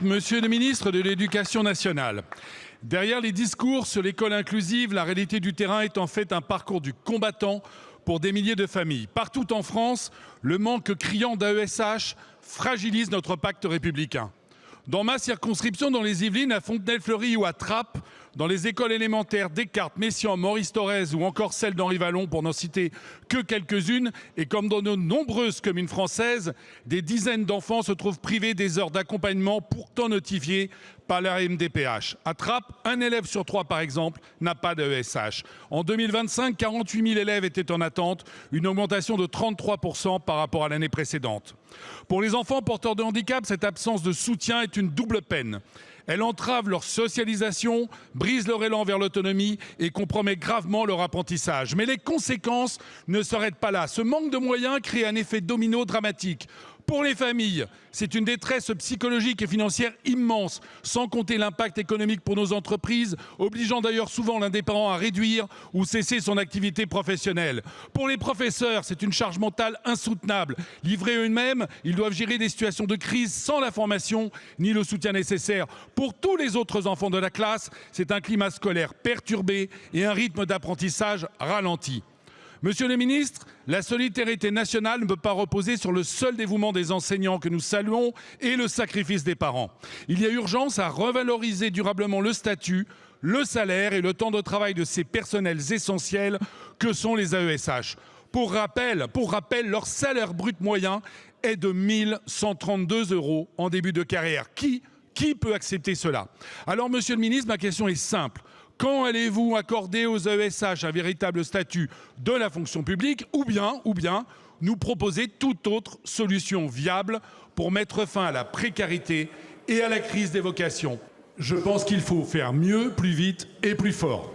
Monsieur le ministre de l'Éducation nationale, derrière les discours sur l'école inclusive, la réalité du terrain est en fait un parcours du combattant pour des milliers de familles. Partout en France, le manque criant d'AESH fragilise notre pacte républicain. Dans ma circonscription, dans les Yvelines, à Fontenay-le-Fleury ou à Trappes, dans les écoles élémentaires Descartes, Messiaen, Maurice Thorez ou encore celle d'Henri Vallon, pour n'en citer que quelques-unes, et comme dans de nombreuses communes françaises, des dizaines d'enfants se trouvent privés des heures d'accompagnement pourtant notifiées par la MDPH. À Trappes, un élève sur 3, par exemple, n'a pas d'AESH. En 2025, 48 000 élèves étaient en attente, une augmentation de 33% par rapport à l'année précédente. Pour les enfants porteurs de handicap, cette absence de soutien est une double peine. Elle entrave leur socialisation, brise leur élan vers l'autonomie et compromet gravement leur apprentissage. Mais les conséquences ne s'arrêtent pas là. Ce manque de moyens crée un effet domino dramatique. Pour les familles, c'est une détresse psychologique et financière immense, sans compter l'impact économique pour nos entreprises, obligeant d'ailleurs souvent l'un des parents à réduire ou cesser son activité professionnelle. Pour les professeurs, c'est une charge mentale insoutenable. Livrés eux-mêmes, ils doivent gérer des situations de crise sans la formation ni le soutien nécessaire. Pour tous les autres enfants de la classe, c'est un climat scolaire perturbé et un rythme d'apprentissage ralenti. Monsieur le ministre, la solidarité nationale ne peut pas reposer sur le seul dévouement des enseignants que nous saluons et le sacrifice des parents. Il y a urgence à revaloriser durablement le statut, le salaire et le temps de travail de ces personnels essentiels que sont les AESH. Pour rappel, leur salaire brut moyen est de 1 132 € en début de carrière. Qui peut accepter cela? Alors, monsieur le ministre, ma question est simple. Quand allez-vous accorder aux AESH un véritable statut de la fonction publique ou bien nous proposer toute autre solution viable pour mettre fin à la précarité et à la crise des vocations? Je pense qu'il faut faire mieux, plus vite et plus fort.